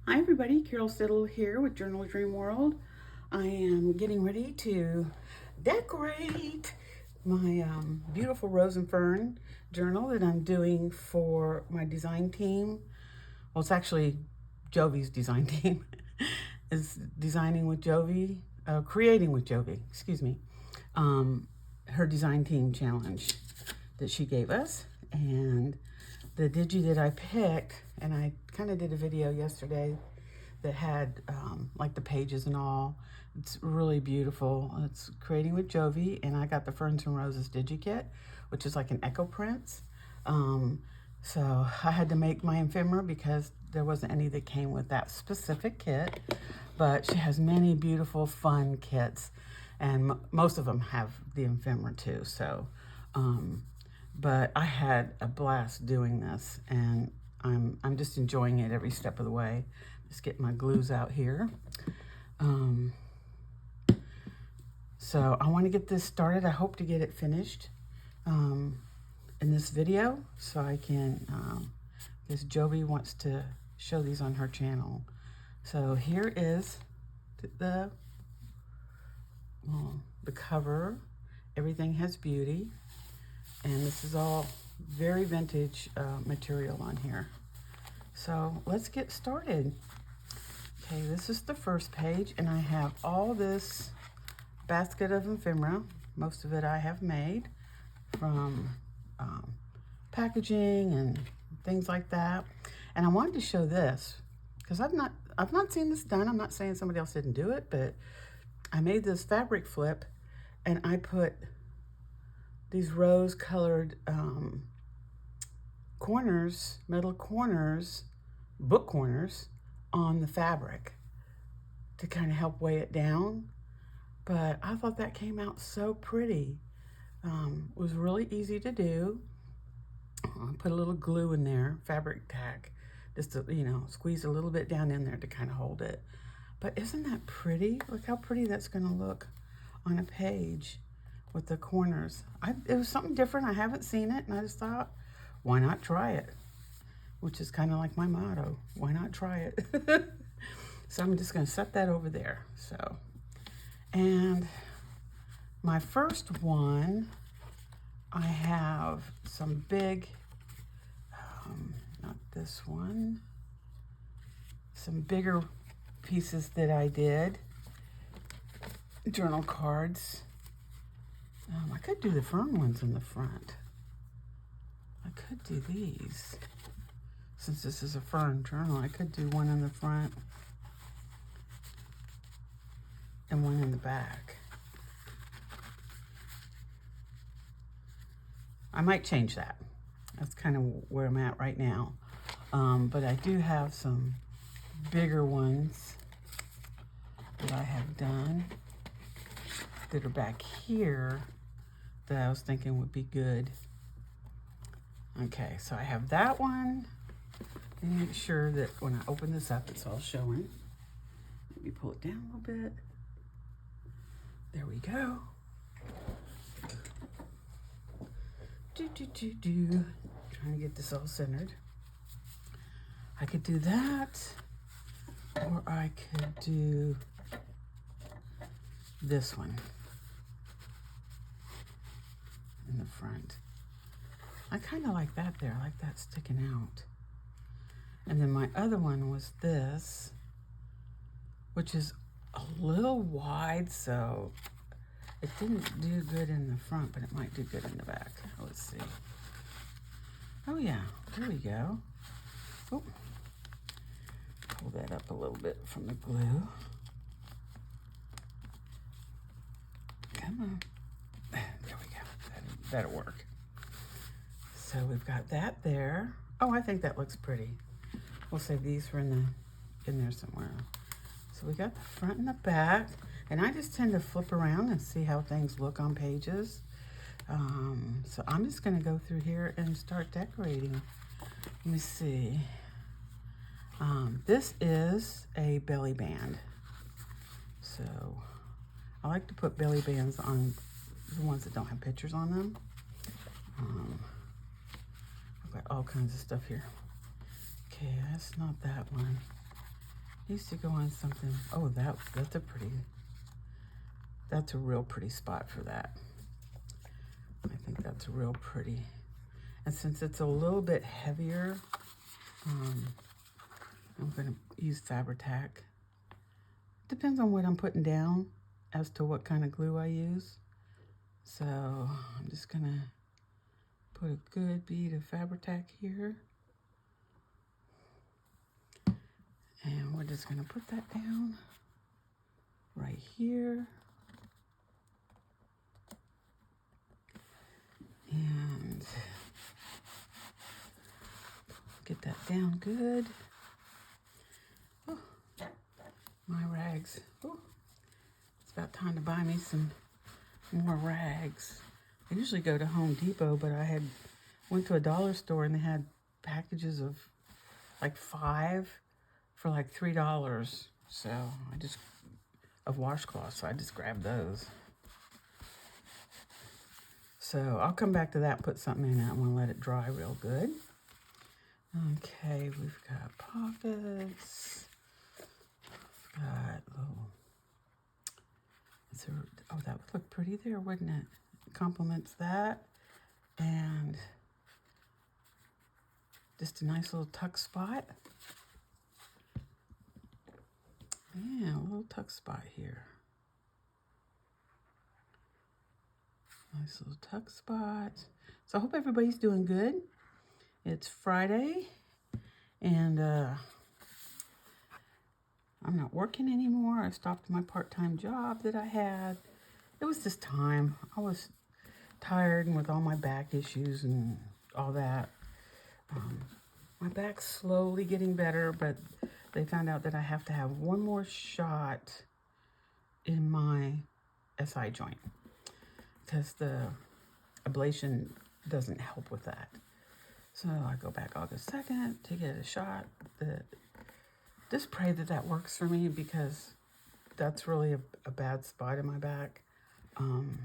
Hi everybody, CarolSiddall here with journaldreamworld. I am getting ready to decorate my beautiful rose and fern journal that I'm doing for my design team. Well, it's actually Jovi's design team. It's designing with Jovi, creating with Jovi, excuse me. Her design team challenge that she gave us, and the Digi that I picked, and I kind of did a video yesterday that had like the pages and all. It's really beautiful. It's Creating with Jovi, and I got the Ferns and Roses Digi kit, which is like an echo prints. So I had to make my ephemera because there wasn't any that came with that specific kit, but she has many beautiful fun kits, and most of them have the ephemera too. So but I had a blast doing this, and I'm just enjoying it every step of the way. Just get my glues out here. So I want to get this started. I hope to get it finished in this video, so I can, because Jovi wants to show these on her channel. So here is the cover. Everything has beauty. And this is all very vintage material on here. So let's get started. Okay, this is the first page, and I have all this basket of ephemera. Most of it I have made from packaging and things like that. And I wanted to show this because I've not seen this done. I'm not saying somebody else didn't do it, but I made this fabric flip, and I put these rose-colored corners, metal corners, book corners on the fabric to kind of help weigh it down. But I thought that came out so pretty. It was really easy to do. I put a little glue in there, fabric tack, just to, squeeze a little bit down in there to kind of hold it. But isn't that pretty? Look how pretty that's going to look on a page with the corners. It was something different. I haven't seen it, and I just thought, why not try it? Which is kind of like my motto. Why not try it? So I'm just going to set that over there. So, and my first one, I have some big, not this one, some bigger pieces that I did, journal cards. I could do the fern ones in the front. I could do these. Since this is a fern journal, I could do one in the front and one in the back. I might change that. That's kind of where I'm at right now. But I do have some bigger ones that I have done that are back here that I was thinking would be good. Okay, so I have that one. And make sure that when I open this up, it's all showing. Maybe pull it down a little bit. There we go. Trying to get this all centered. I could do that, or I could do this one in the front. I kind of like that there. I like that sticking out. And then my other one was this, which is a little wide, so it didn't do good in the front, but it might do good in the back. Let's see. Oh yeah, there we go. Oh, pull that up a little bit from the glue. Come on. There we go. That'll work. So we've got that there. Oh, I think that looks pretty. We'll save these for in there somewhere. So we got the front and the back, and I just tend to flip around and see how things look on pages. So I'm just going to go through here and start decorating. Let me see. This is a belly band. So I like to put belly bands on the ones that don't have pictures on them. I've got all kinds of stuff here. Okay, that's not that one. Needs to go on something. Oh, that's a real pretty spot for that. I think that's real pretty. And since it's a little bit heavier, I'm going to use Fabri-Tac. Depends on what I'm putting down as to what kind of glue I use. So I'm just going to put a good bead of Fabri-Tac here. And we're just going to put that down right here. And get that down good. Oh, my rags. Oh, it's about time to buy me some more rags. I usually go to Home Depot, but I went to a dollar store and they had packages of like 5 for like $3. So of washcloths, so I just grabbed those. So I'll come back to that, put something in that. I'm gonna let it dry real good. Okay, we've got pockets. We've got little, oh, that would look pretty there, wouldn't it? It complements that. And just a nice little tuck spot. Yeah, a little tuck spot here. Nice little tuck spot. So I hope everybody's doing good. It's Friday, and I'm not working anymore. I stopped my part-time job that I had. It was just time. I was tired and with all my back issues and all that. My back's slowly getting better, but they found out that I have to have one more shot in my SI joint because the ablation doesn't help with that. So I go back August 2nd to get a shot. Just pray that that works for me because that's really a bad spot in my back. And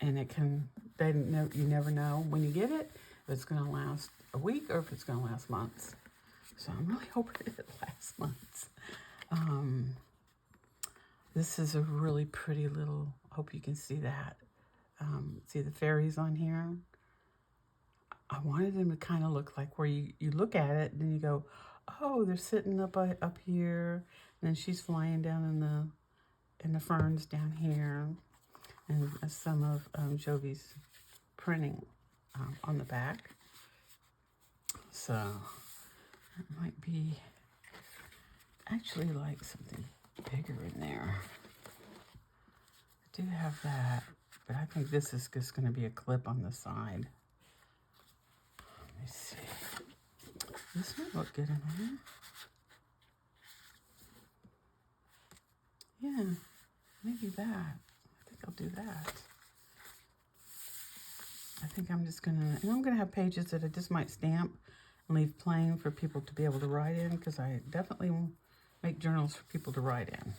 you never know when you get it, if it's gonna last a week or if it's gonna last months. So I'm really hoping it lasts months. This is a really pretty little, hope you can see that. See the fairies on here? I wanted them to kind of look like where you look at it and then you go, oh, they're sitting up here, and then she's flying down in the ferns down here, and some of Jovi's printing on the back. So it might be actually like something bigger in there. I do have that, but I think this is just going to be a clip on the side. Let me see. This might look good in here. Yeah, maybe that. I think I'll do that. I think I'm just gonna, and I'm gonna have pages that I just might stamp and leave plain for people to be able to write in, because I definitely make journals for people to write in.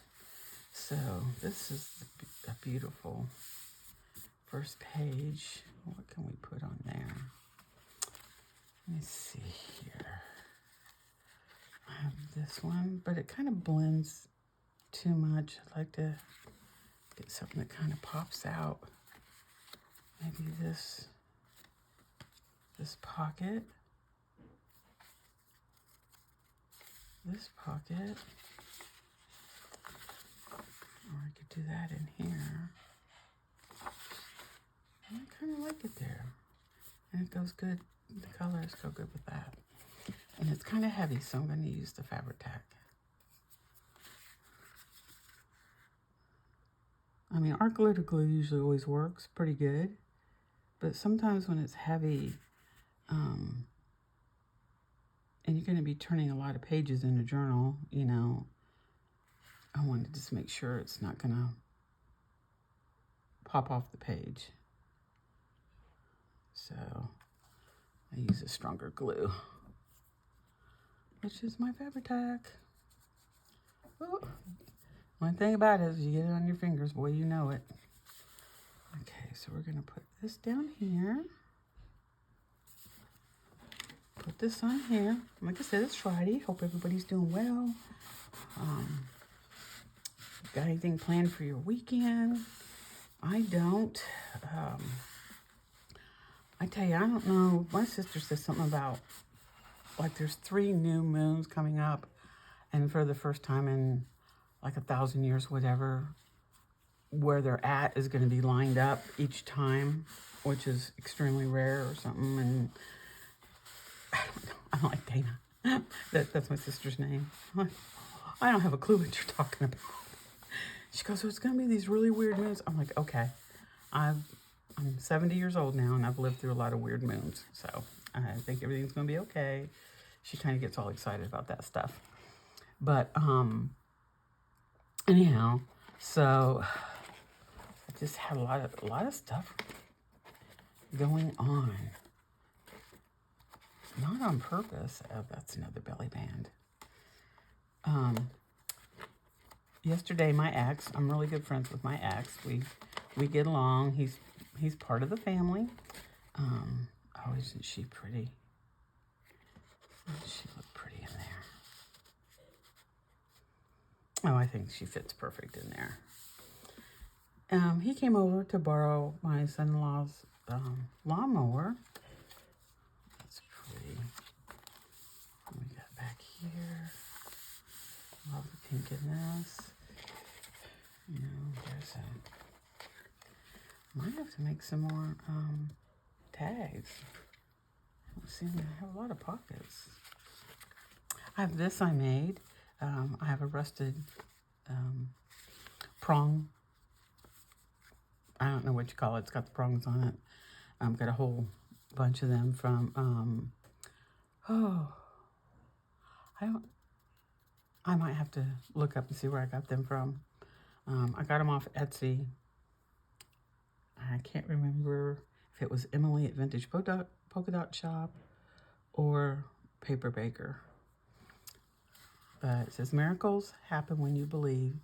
So this is a beautiful first page. What can we put on there? Let me see here. I have this one, but it kind of blends too much. I'd like to get something that kind of pops out. Maybe this pocket. This pocket. Or I could do that in here. I kind of like it there. And it goes good. The colors go good with that. And it's kind of heavy, so I'm going to use the Fabri-Tac. I mean, art glitter glue usually always works pretty good. But sometimes when it's heavy, and you're going to be turning a lot of pages in a journal, you know, I want to just make sure it's not going to pop off the page. So I use a stronger glue, which is my Fabri-Tac. Oh, one thing about it is you get it on your fingers, boy, you know it. Okay, so we're going to put this down here. put this on here. Like I said, it's Friday. Hope everybody's doing well. Got anything planned for your weekend? I don't. I tell you, I don't know. My sister says something about, like, there's 3 new moons coming up, and for the first time in like 1,000 years, whatever, where they're at is going to be lined up each time, which is extremely rare or something. And I don't know. I'm like, Dana. That's my sister's name. I don't have a clue what you're talking about. She goes, so it's going to be these really weird moons. I'm like, okay. I'm 70 years old now, and I've lived through a lot of weird moons. So I think everything's going to be okay. She kind of gets all excited about that stuff. But anyhow, so I just had a lot of stuff going on. Not on purpose. Oh, that's another belly band. Yesterday, my ex, I'm really good friends with my ex. We get along. He's part of the family. Oh, isn't she pretty? Doesn't she look pretty in there? Oh, I think she fits perfect in there. He came over to borrow my son-in-law's lawnmower. That's pretty. What we got back here? Love the pink in this. You know, there's might have to make some more tags. I don't seem to have a lot of pockets. I have this I made. I have a rusted prong. I don't know what you call it. It's got the prongs on it. I've got a whole bunch of them from, I might have to look up and see where I got them from. I got them off Etsy. I can't remember if it was Emily at Vintage Polka Dot Shop or Paper Baker. But it says, miracles happen when you believe.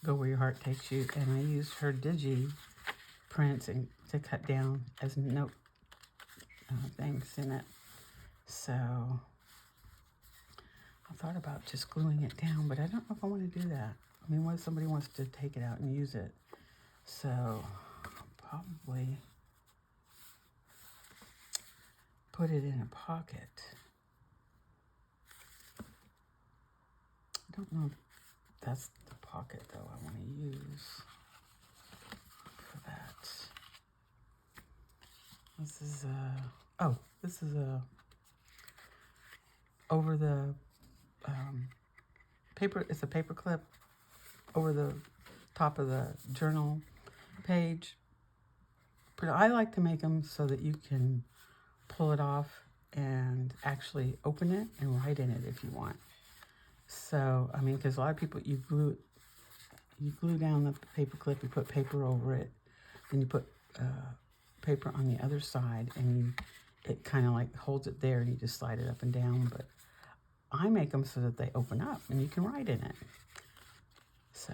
Go where your heart takes you. And I used her Digi prints to cut down as note things in it. So I thought about just gluing it down, but I don't know if I want to do that. I mean, what if somebody wants to take it out and use it? So I'll probably put it in a pocket. I don't know if that's the pocket, though, I want to use for that. This is over the paper. It's a paper clip over the top of the journal page. But I like to make them so that you can pull it off and actually open it and write in it if you want. So, I mean, because a lot of people, you glue down the paper clip, you put paper over it, then you put paper on the other side, and it kind of like holds it there, and you just slide it up and down. But I make them so that they open up, and you can write in it. So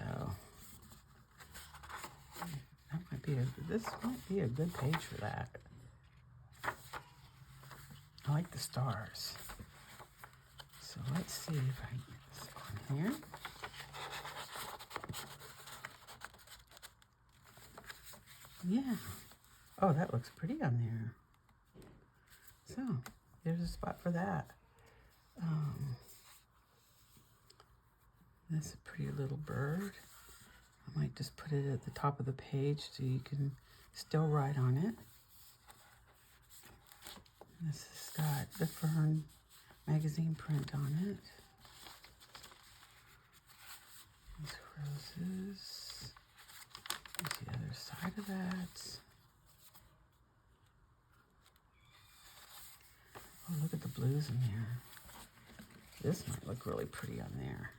this might be a good page for that. I like the stars. So let's see if I can get this on here. Yeah. Oh, that looks pretty on there. So there's a spot for that. That's a pretty little bird. I might just put it at the top of the page so you can still write on it. This has got the Fern magazine print on it. These roses. There's the other side of that. Oh, look at the blues in there. This might look really pretty on there.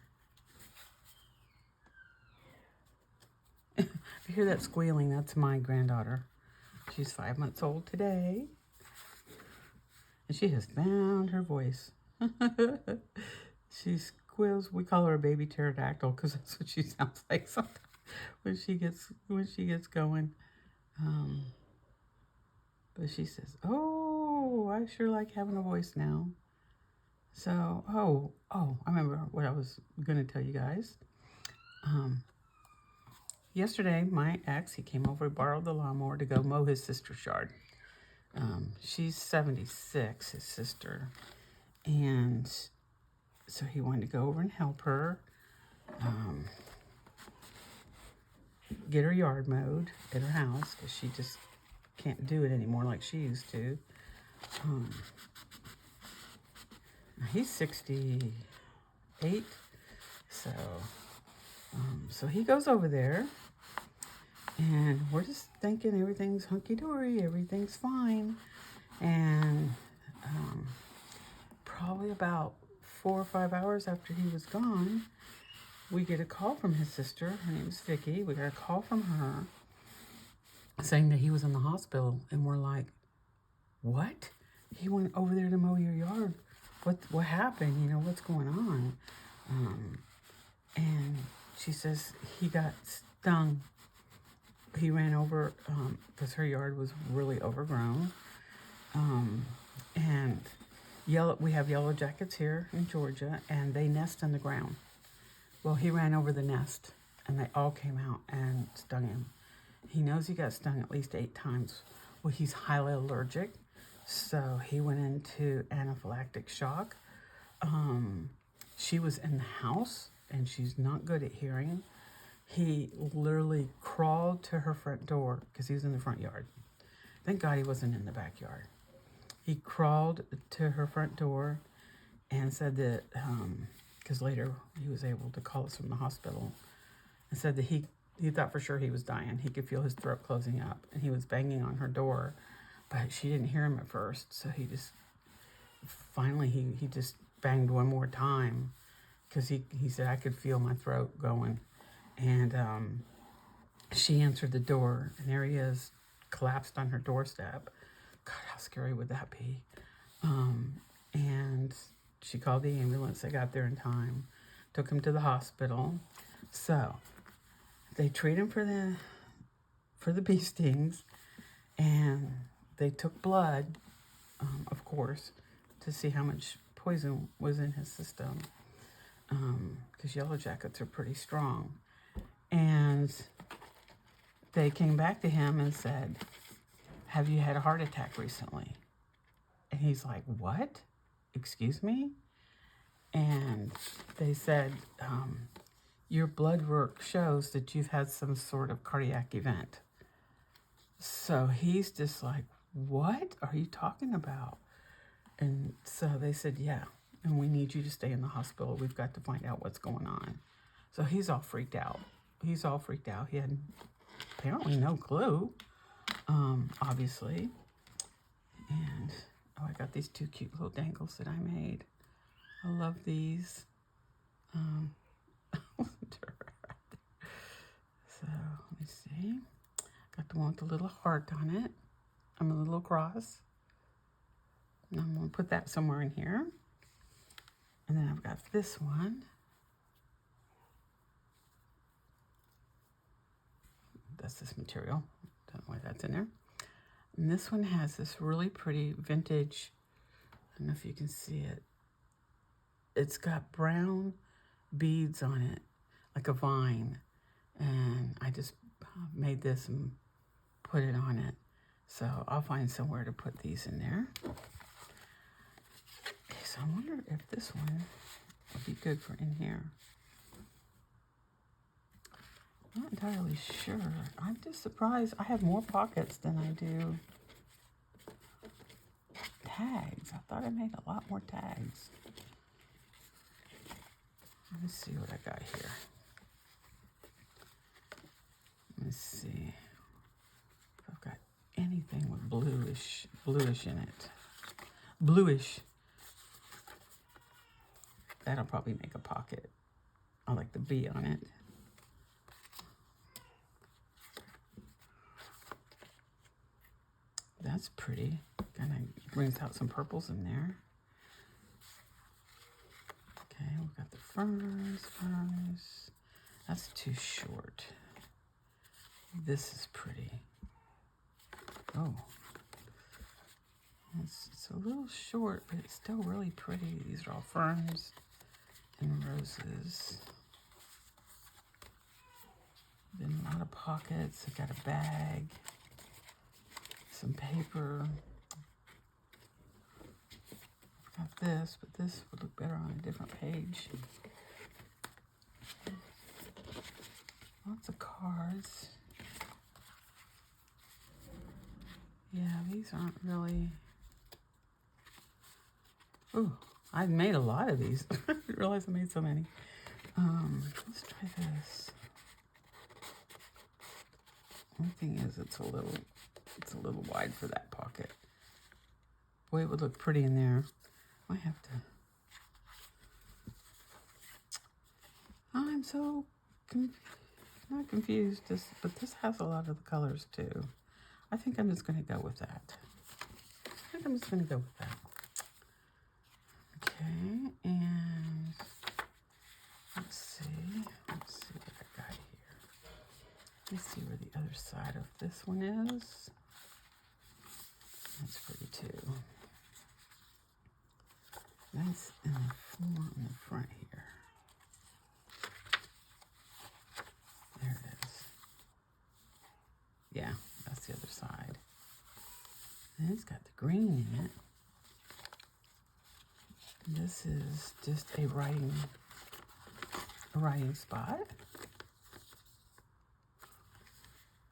If you hear that squealing, that's my granddaughter. She's 5 months old today. And she has found her voice. She squeals. We call her a baby pterodactyl because that's what she sounds like sometimes when she gets going. But she says, "Oh, I sure like having a voice now." So, I remember what I was going to tell you guys. Yesterday, my ex, he came over, borrowed the lawnmower to go mow his sister's yard. She's 76, his sister. And so he wanted to go over and help her get her yard mowed at her house because she just can't do it anymore like she used to. He's 68, so he goes over there, and we're just thinking everything's hunky-dory, everything's fine, and probably about 4 or 5 hours after he was gone, we get a call from his sister. Her name's Vicky. We got a call from her saying that he was in the hospital, and we're like, what? He went over there to mow your yard. What happened? You know, what's going on? And she says he got stung. He ran over because her yard was really overgrown. And we have yellow jackets here in Georgia, and they nest in the ground. Well, he ran over the nest, and they all came out and stung him. He knows he got stung at least 8 times. Well, he's highly allergic, so he went into anaphylactic shock. She was in the house, and she's not good at hearing. He literally crawled to her front door because he was in the front yard. Thank God he wasn't in the backyard. He crawled to her front door and said that, because later he was able to call us from the hospital, and said that he thought for sure he was dying. He could feel his throat closing up, and he was banging on her door, but she didn't hear him at first. So he just, finally, he just banged one more time because he said, I could feel my throat going. And she answered the door, and there he is, collapsed on her doorstep. God, how scary would that be? And she called the ambulance. They got there in time, took him to the hospital. So they treat him for the bee stings, and they took blood, of course, to see how much poison was in his system, because yellow jackets are pretty strong. And they came back to him and said, have you had a heart attack recently? And he's like, what? Excuse me? And they said, your blood work shows that you've had some sort of cardiac event. So he's just like, what are you talking about? And so they said, yeah, and we need you to stay in the hospital. We've got to find out what's going on. So he's all freaked out. He had apparently no clue, obviously. And, I got these 2 cute little dangles that I made. I love these. So, let me see. Got the one with the little heart on it. I'm a little cross. And I'm going to put that somewhere in here. And then I've got this one. That's this material. Don't know why that's in there. And this one has this really pretty vintage, I don't know if you can see it. It's got brown beads on it, like a vine. And I just made this and put it on it. So I'll find somewhere to put these in there. Okay, so I wonder if this one would be good for in here. I'm not entirely sure. I'm just surprised. I have more pockets than I do tags. I thought I made a lot more tags. Let me see what I got here. Let me see if I've got anything with bluish in it. Bluish. That'll probably make a pocket. I like the bee on it. That's pretty. Kind of brings out some purples in there. Okay, we've got the ferns. That's too short. This is pretty. Oh. It's a little short, but it's still really pretty. These are all ferns and roses. Then a lot of pockets. I've got a bag, some paper. I've got this, but this would look better on a different page. Lots of cards. Yeah, these aren't really... Oh, I've made a lot of these. I didn't realize I made so many. Let's try this. One thing is it's a little wide for that pocket. Boy, it would look pretty in there. I have to... I'm so not confused, but this has a lot of the colors too. I think I'm just going to go with that. Okay, and let's see what I got here. Let me see where the other side of this one is. That's pretty too. That's in the front here. There it is. Yeah, that's the other side. And it's got the green in it. This is just a writing spot.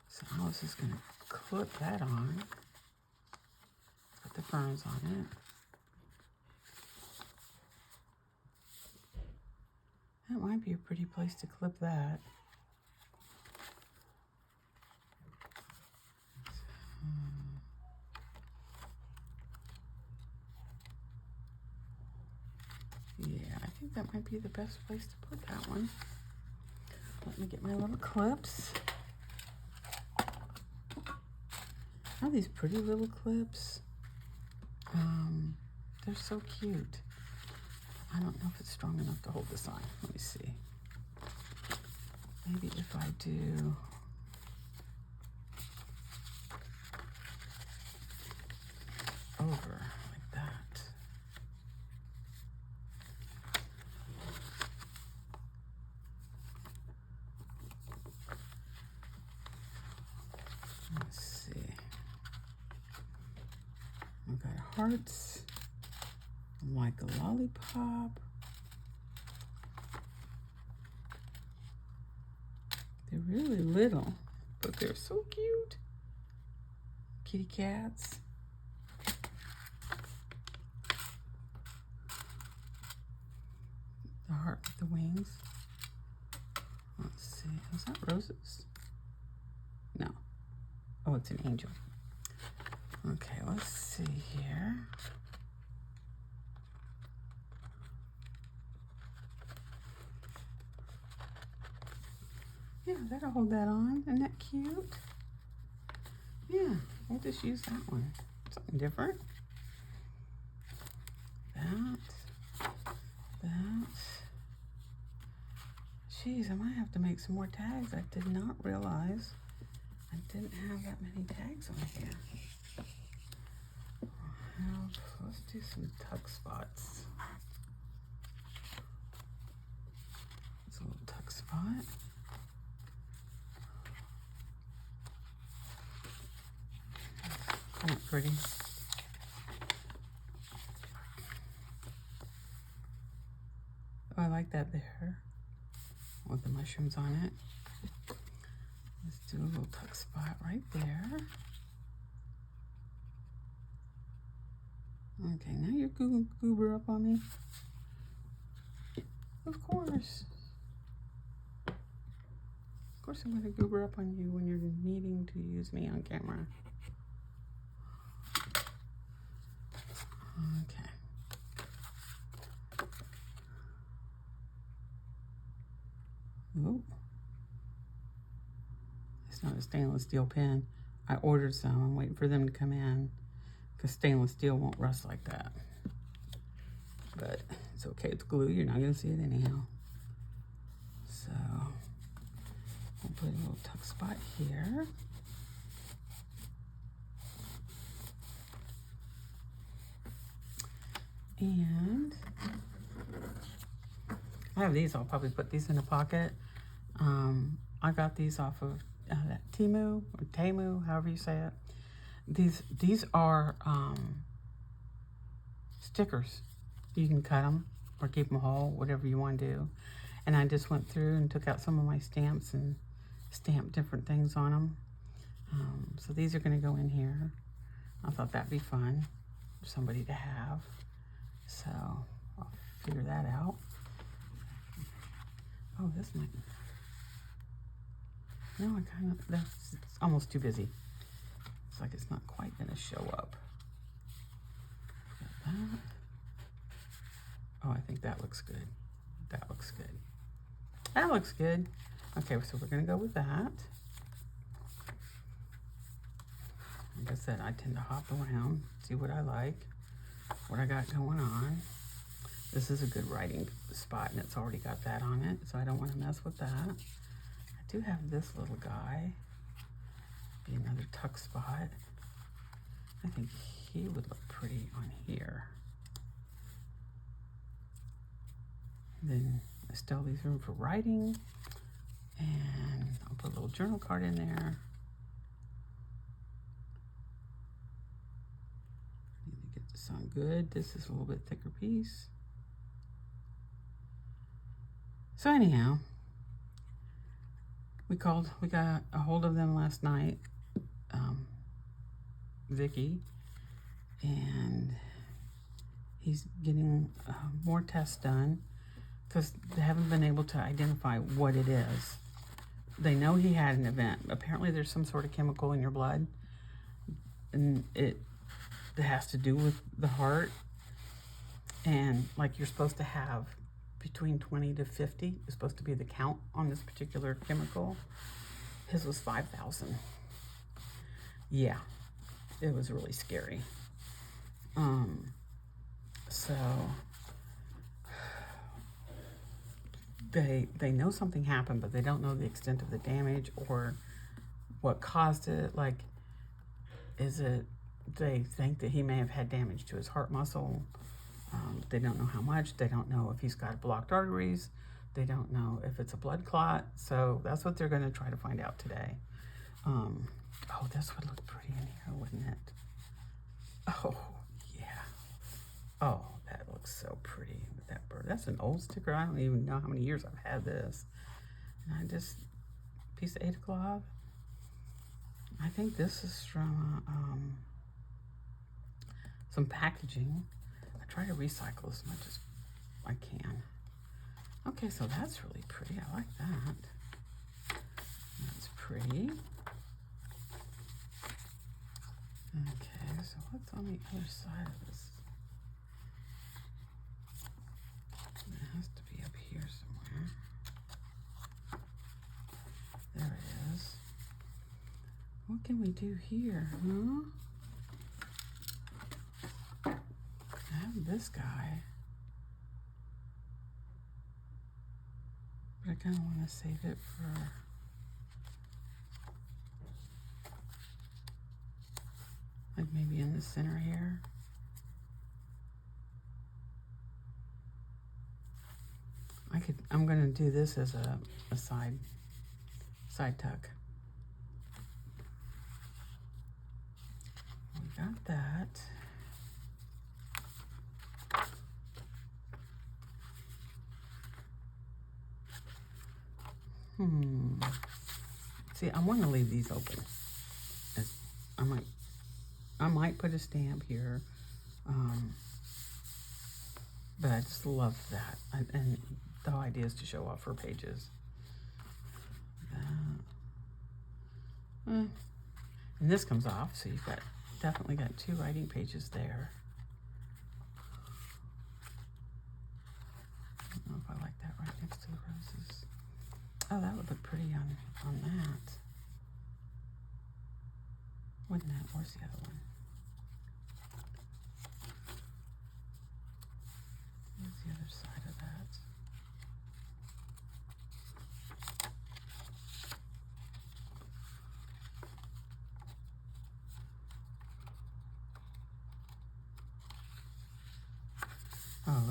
So I was just gonna clip that on. Put the ferns on it. That might be a pretty place to clip that. Yeah, I think that might be the best place to put that one. Let me get my little clips. Oh, these pretty little clips. They're so cute. I don't know if it's strong enough to hold this on. Let me see. Maybe if I do... over like that. Let's see. I've got hearts, like a lollipop. They're really little, but they're so cute. Kitty cats. The heart with the wings. Let's see. Is that roses? No. Oh, it's an angel. Okay, let's see here. Yeah, that'll hold that on. Isn't that cute? Yeah, we'll just use that one. Something different. That. Jeez, I might have to make some more tags. I did not realize I didn't have that many tags on here. Let's do some tuck spots. It's a little tuck spot. Isn't that pretty? Oh, I like that there. With the mushrooms on it. Let's do a little tuck spot right there. Okay, now you're goober up on me. Of course. Of course I'm gonna goober up on you when you're needing to use me on camera. Okay. Ooh. It's not a stainless steel pen. I ordered some. I'm waiting for them to come in because stainless steel won't rust like that. But it's okay. It's glue. You're not going to see it anyhow. So we'll put a little tuck spot here. And I have these. I'll probably put these in a pocket. I got these off of Temu or Temu, however you say it. These are stickers. You can cut them or keep them whole, whatever you want to do. And I just went through and took out some of my stamps and stamped different things on them. So these are going to go in here. I thought that'd be fun for somebody to have. So I'll figure that out. Oh, this might. No, it's almost too busy. It's like it's not quite going to show up. Got that. Oh, I think that looks good. That looks good. That looks good. Okay, so we're going to go with that. Like I said, I tend to hop around, see what I like, what I got going on. This is a good writing spot, and it's already got that on it, so I don't want to mess with that. I do have this little guy. Be another tuck spot. I think he would look pretty on here. Then I still leave room for writing, and I'll put a little journal card in there. Need to get this on good. This is a little bit thicker piece. So anyhow, we got a hold of them last night, Vicky, and he's getting more tests done because they haven't been able to identify what it is. They know he had an event. Apparently there's some sort of chemical in your blood, and it has to do with the heart, and like you're supposed to have between 20 to 50 is supposed to be the count on this particular chemical. His was 5,000. Yeah, it was really scary. So they know something happened, but they don't know the extent of the damage or what caused it. Like, is it, they think that he may have had damage to his heart muscle. They don't know how much. They don't know if he's got blocked arteries. They don't know if it's a blood clot. So that's what they're going to try to find out today. Oh, this would look pretty in here, wouldn't it? Oh, yeah. Oh, that looks so pretty with that bird. That's an old sticker. I don't even know how many years I've had this. And I just, piece of 8 o'clock. I think this is from some packaging. I try to recycle as much as I can. Okay, so that's really pretty. I like that. That's pretty. Okay, so what's on the other side of this? It has to be up here somewhere. There it is. What can we do here, huh? I have this guy. But I kind of want to save it for like maybe in the center here. I'm going to do this as a side tuck. We got that. See, I want to leave these open. I might put a stamp here, but I just love that. And the whole idea is to show off her pages. And this comes off, so you've definitely got 2 writing pages there. I don't know if I like that right next to the roses. Oh, that would look pretty on that. Wouldn't that? Where's the other one? Where's the other side of that?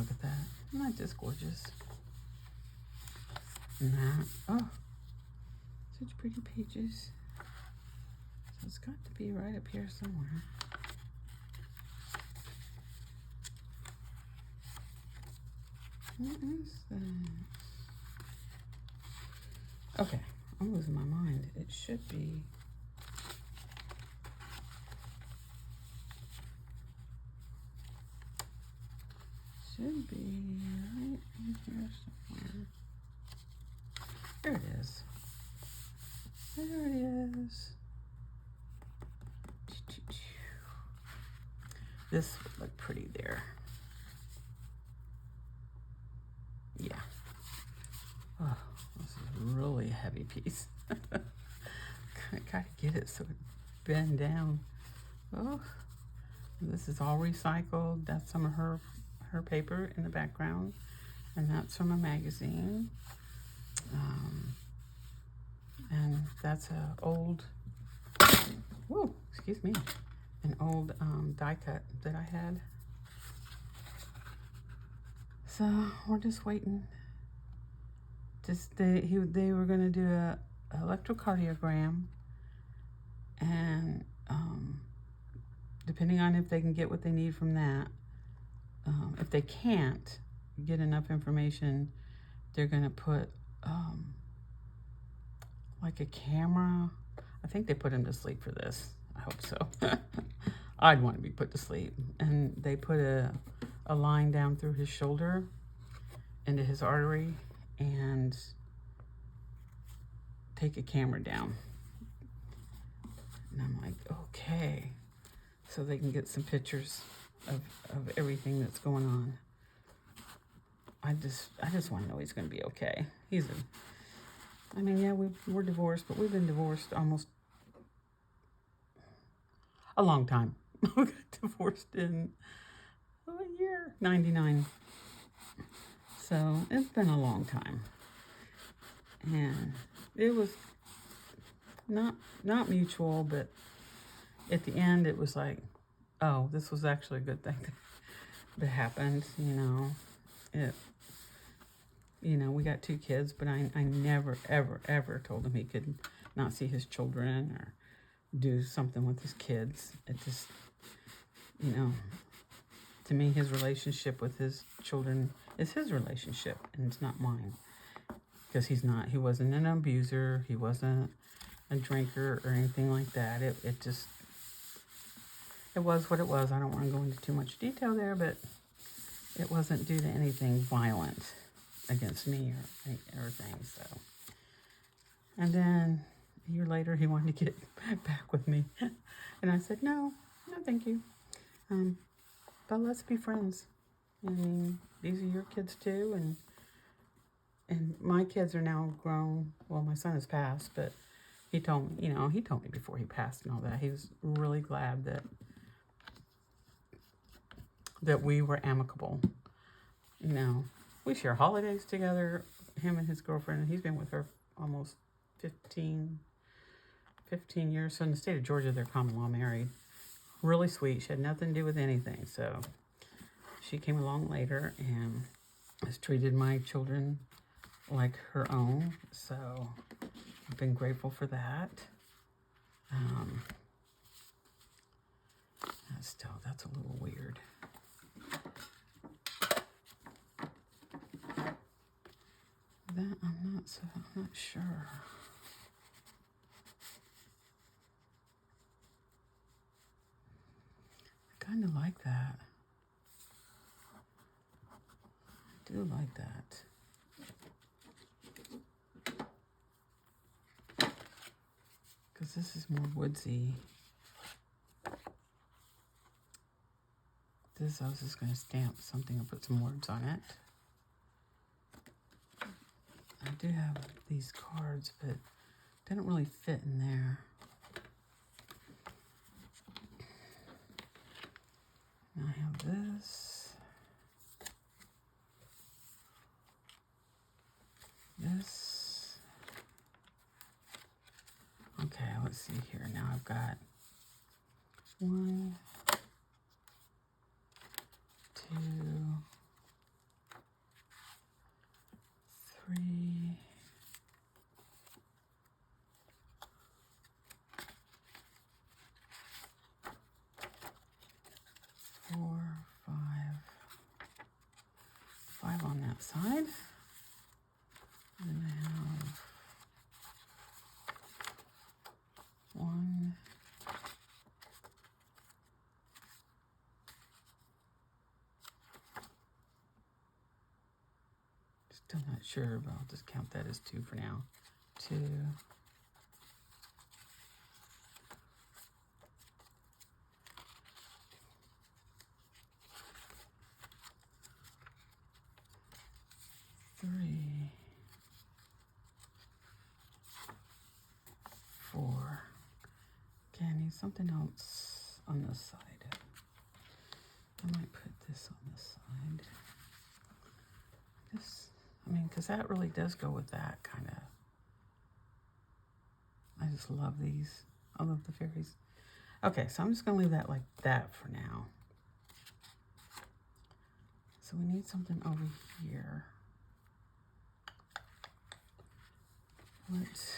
look at that. Isn't that just gorgeous? And that, oh, such pretty pages. So it's got to be right up here somewhere. What is that? Okay, I'm losing my mind. It should be. Should be right in here somewhere. There it is. There it is. This would look pretty there. Yeah. Oh, this is a really heavy piece. Gotta get it so it bend down. Oh, this is all recycled. That's some of her paper in the background, and that's from a magazine. And that's a old, whoa, excuse me, an old die cut that I had. So we're just waiting. They were gonna do a electrocardiogram, and depending on if they can get what they need from that, if they can't get enough information, they're gonna put like a camera. I think they put him to sleep for this. I hope so. I'd want to be put to sleep. And they put a line down through his shoulder into his artery and take a camera down. And I'm like, okay. So they can get some pictures of everything that's going on. I just want to know he's going to be okay. I mean, yeah, we're divorced, but we've been divorced almost a long time. We got divorced in a year, 99. So it's been a long time. And it was not mutual, but at the end it was like, oh, this was actually a good thing that happened, you know. We got 2 kids, but I never, ever, ever told him he could not see his children or do something with his kids. It just, to me, his relationship with his children is his relationship, and it's not mine. Because he wasn't an abuser, he wasn't a drinker or anything like that. It was what it was. I don't want to go into too much detail there, but it wasn't due to anything violent against me or things. So, and then a year later, he wanted to get back with me, and I said no, thank you. But let's be friends. I mean, these are your kids too, and my kids are now grown. Well, my son has passed, but he told me, before he passed and all that, he was really glad that we were amicable. We share holidays together, him and his girlfriend, and he's been with her almost 15 years. So in the state of Georgia, they're common law married. Really sweet. She had nothing to do with anything. So she came along later and has treated my children like her own. So I've been grateful for that. That's a little weird. That I'm not sure. I kind of like that. I do like that. Because this is more woodsy. I was just going to stamp something and put some words on it. I do have these cards, but they don't really fit in there. And I have this. This. Okay, let's see here. Now I've got 1, 2, 3, 4, 5 on that side. And I have 1, 'Still not sure, but I'll just count that as 2 for now. 2, 3, 4. Okay, I need something else on this side. I might put this on this side. This, I mean, because that really does go with that kind of. I just love these. I love the fairies. Okay, so I'm just going to leave that like that for now. So we need something over here. Let's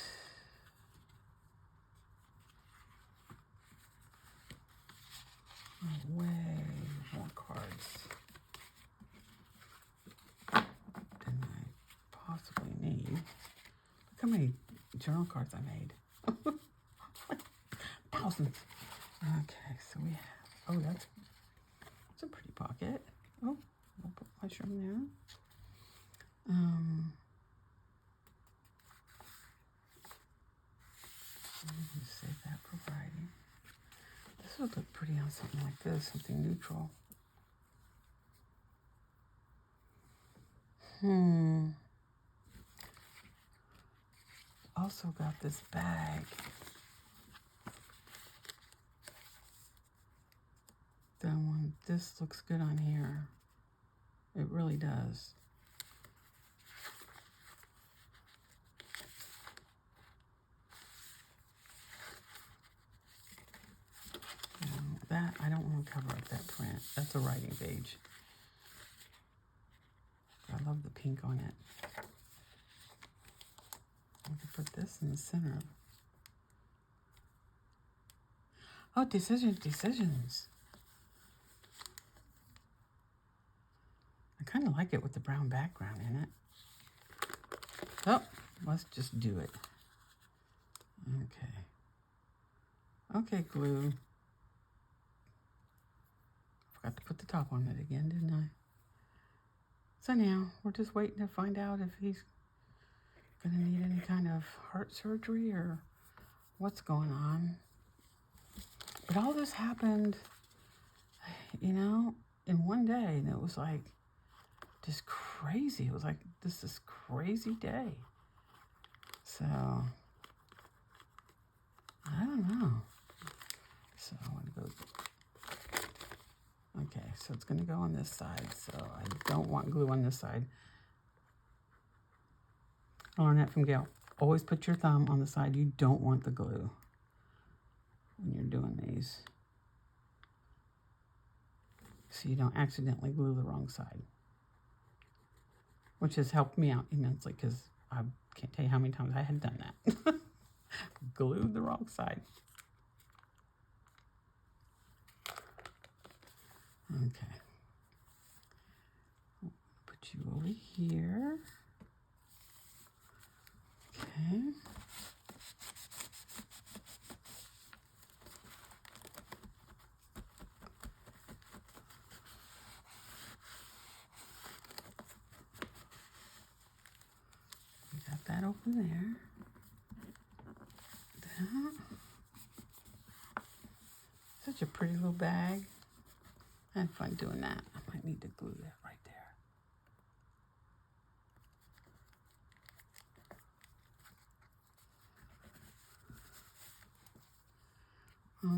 way more cards than I possibly need. Look how many journal cards I made. Thousands. Okay, so we have, oh, that's a pretty pocket. Oh, I'll put mushroom there. Just save that for writing. This would look pretty on something like this, something neutral. Also got this bag. That one, this looks good on here. It really does. That, I don't want to cover up that print. That's a writing page. I love the pink on it. I can put this in the center. Oh, decisions. I kind of like it with the brown background in it. Oh, let's just do it. Okay, glue. Forgot to put the top on it again, didn't I? So now, we're just waiting to find out if he's going to need any kind of heart surgery or what's going on. But all this happened, you know, in one day, and it was like just crazy. It was like this crazy day. So, I don't know. So I want to go. Okay, so it's going to go on this side. So I don't want glue on this side. I learned that from Gail. Always put your thumb on the side you don't want the glue when you're doing these, so you don't accidentally glue the wrong side, which has helped me out immensely because I can't tell you how many times I had done that. Glued the wrong side. Okay. Put you over here. Okay. We got that open there. That. Such a pretty little bag. I had fun doing that. I might need to glue that right there.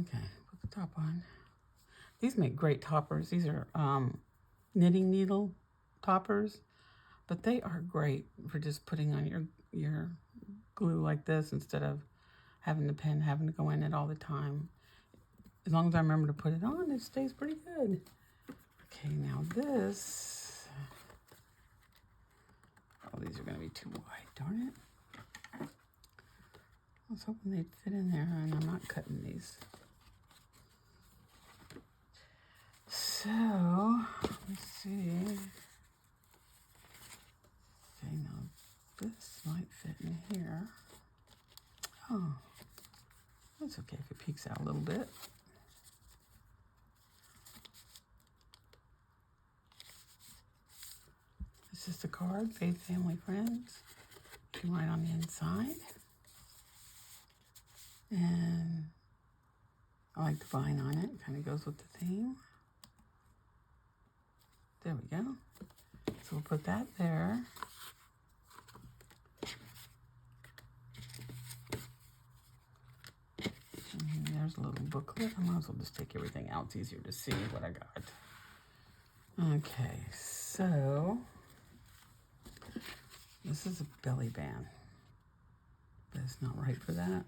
Okay, put the top on. These make great toppers. These are knitting needle toppers, but they are great for just putting on your glue like this instead of having the pen having to go in it all the time. As long as I remember to put it on, it stays pretty good. Okay, now this. Oh, these are going to be too wide, darn it. I was hoping they'd fit in there, and I'm not cutting these. So, let's see. Okay, now this might fit in here. Oh, that's okay if it peeks out a little bit. This is the card, Faith, Family, Friends. You can write on the inside. And I like the vine on it. Kind of goes with the theme. There we go. So we'll put that there. And there's a little booklet. I might as well just take everything out. It's easier to see what I got. Okay, so this is a belly band, but it's not right for that.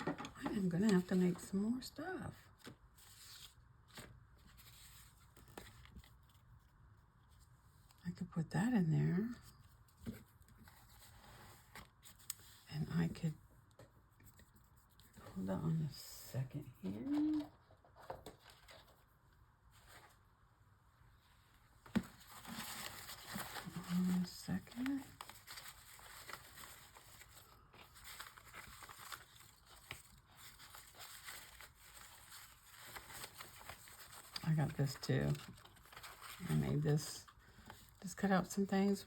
I am gonna have to make some more stuff. I could put that in there, and I could hold on a second here. Hold on a second. I got this too. I made this. Just cut out some things,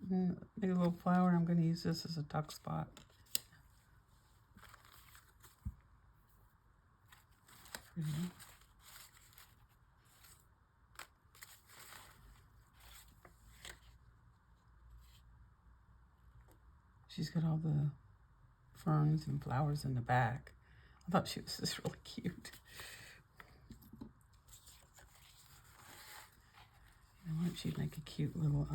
make a little flower. I'm going to use this as a tuck spot. Pretty. She's got all the ferns and flowers in the back. I thought she was just really cute. I want she'd make a cute little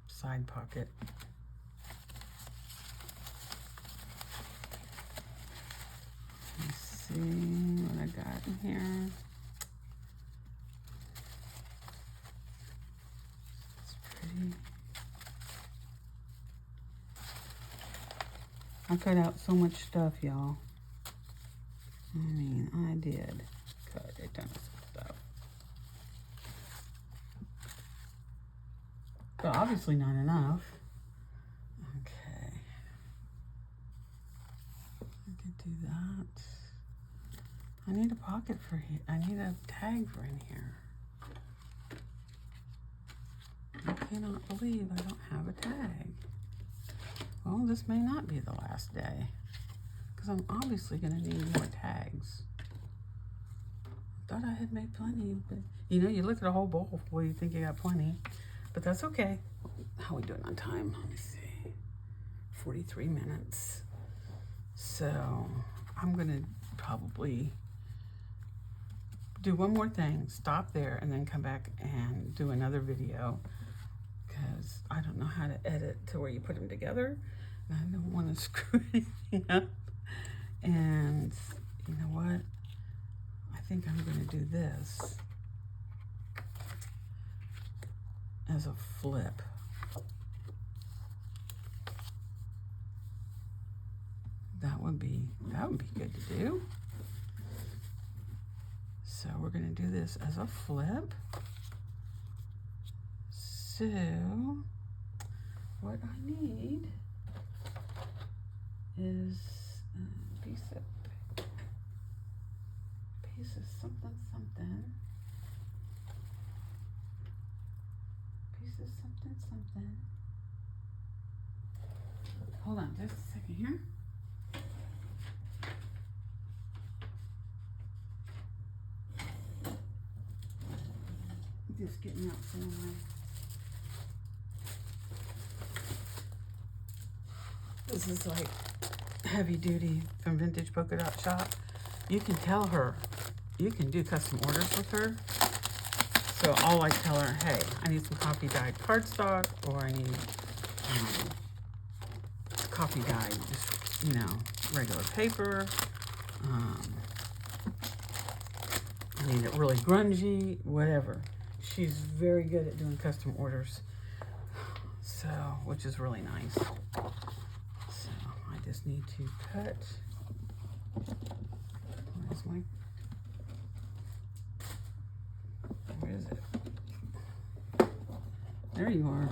side pocket. Let's see what I got in here. It's pretty. I cut out so much stuff, y'all. I mean, I did cut a ton of stuff. But obviously not enough. Okay. I could do that. I need a pocket for here. I need a tag for in here. I cannot believe I don't have a tag. Well, this may not be the last day, because I'm obviously going to need more tags. I thought I had made plenty, but you know, you look at a whole bowl before you think you got plenty. But that's okay. How are we doing on time? Let me see. 43 minutes. So I'm going to probably do one more thing, stop there, and then come back and do another video, because I don't know how to edit to where you put them together, and I don't want to screw anything up. And you know what? I think I'm going to do this as a flip. That would be good to do. So we're going to do this as a flip. So what I need is a piece of something. Piece of something. Hold on just a second here. Just getting out some of my. This is like heavy duty from Vintage Polka Dot Shop. You can tell her, you can do custom orders with her. So I'll like tell her, hey, I need some coffee dyed cardstock, or I need coffee dyed, just, you know, regular paper. I need it really grungy, whatever. She's very good at doing custom orders. So, which is really nice. So I just need to cut. Where's my, where is it? There you are.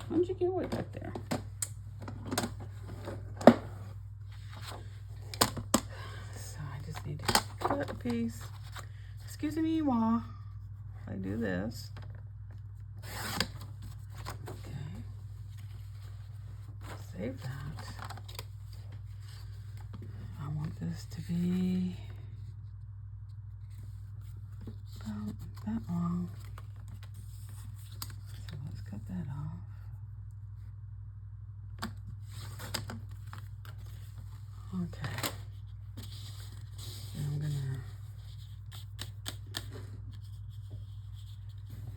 How'd you get way back there? So I just need to cut a piece. Excuse me while I do this. Okay. Save that. I want this to be about that long. So let's cut that off. Okay. And I'm gonna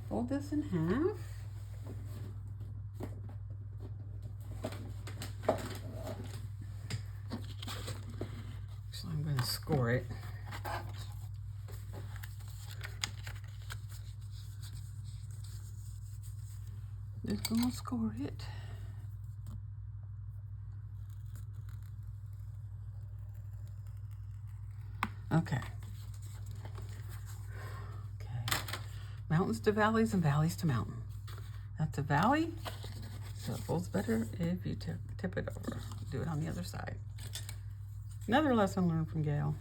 fold this in half. So I'm gonna score it. Just gonna score it. Okay. Okay. Mountains to valleys and valleys to mountain. That's a valley, so it folds better if you tip it over. Do it on the other side. Another lesson learned from Gail.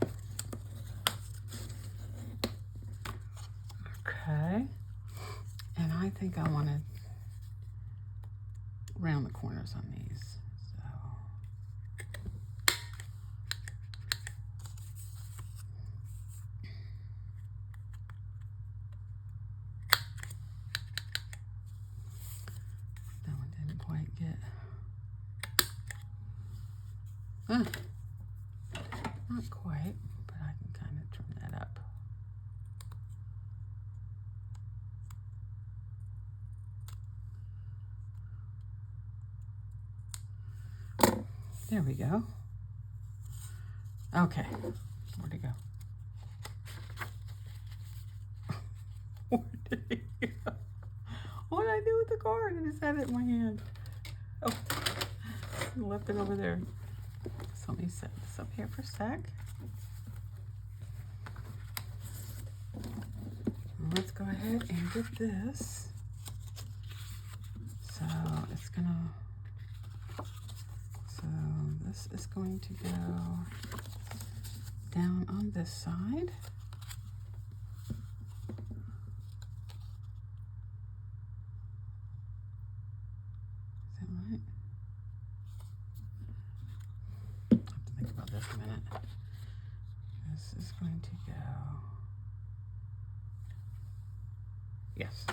Okay. And I think I want to round the corners on these. Not quite, but I can kind of trim that up. There we go. Okay, where'd it go? Where did it go? What did I do with the card? I just had it in my hand. Oh, I left it over there. So let me set this up here for a sec. Let's go ahead and get this. So it's gonna, so this is going to go down on this side. Is that right? I have to think about this a minute. This is going to go, yes.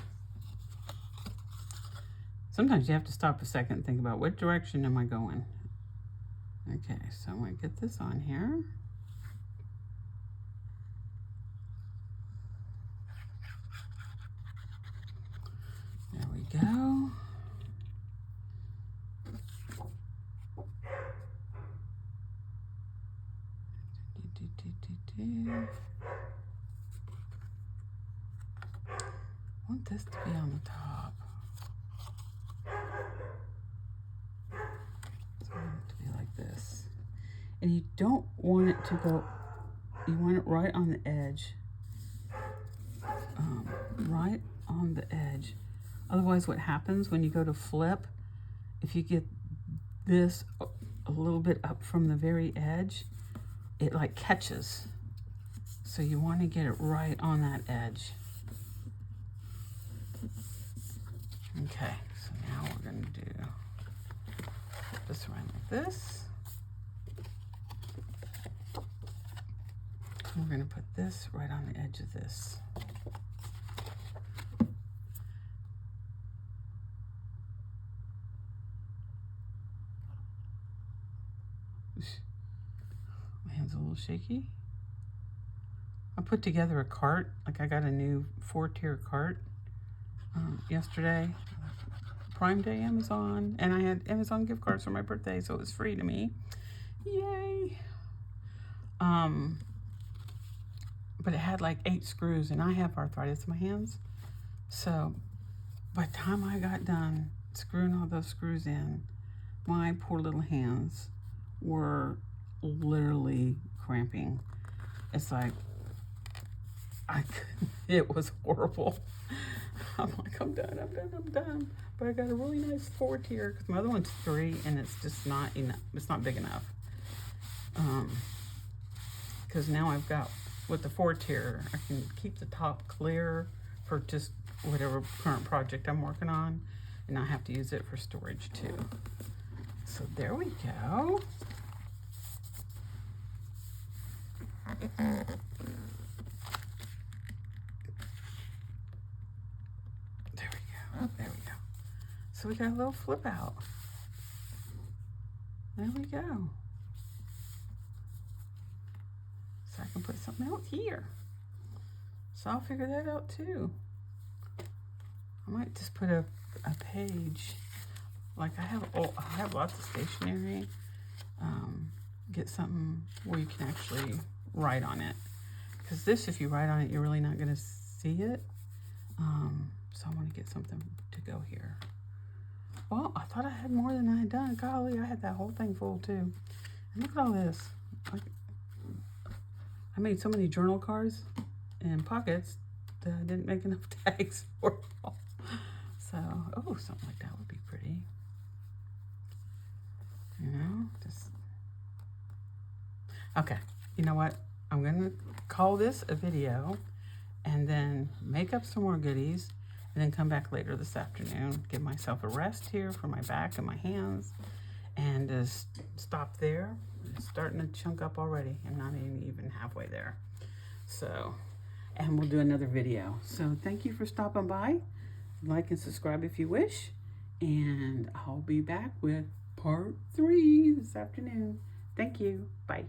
Sometimes you have to stop a second and think about what direction am I going. Okay, so I'm going to get this on here. There we go. I want this to be on the top. So I want it to be like this. And you don't want it to go, you want it right on the edge. Right on the edge. Otherwise what happens when you go to flip, if you get this a little bit up from the very edge, it like catches. So you want to get it right on that edge. Okay, so now we're going to do this around like this. And we're going to put this right on the edge of this. My hand's a little shaky. I put together a cart, like I got a new 4-tier cart yesterday. Prime Day Amazon, and I had Amazon gift cards for my birthday, so it was free to me. Yay! But it had like 8 screws, and I have arthritis in my hands. So by the time I got done screwing all those screws in, my poor little hands were literally cramping. It's like, I couldn't, it was horrible. I'm like, I'm done. But I got a really nice 4 tier because my other one's 3 and it's just not enough. It's not big enough. Because now I've got, with the 4 tier, I can keep the top clear for just whatever current project I'm working on, and I have to use it for storage too. So there we go. There we go. So we got a little flip out. There we go. So I can put something else here. So I'll figure that out too. I might just put a page. Like I have lots of stationery. Get something where you can actually write on it. Because this, if you write on it, you're really not going to see it. So I want to get something to go here. Well, I thought I had more than I had done. Golly, I had that whole thing full too. And look at all this. I made so many journal cards and pockets that I didn't make enough tags for all. So, oh, something like that would be pretty. You know, just... Okay, you know what? I'm going to call this a video and then make up some more goodies and then come back later this afternoon, give myself a rest here for my back and my hands, and just stop there. It's starting to chunk up already. I'm not even halfway there. So, and we'll do another video. So thank you for stopping by. Like and subscribe if you wish. And I'll be back with part 3 this afternoon. Thank you. Bye.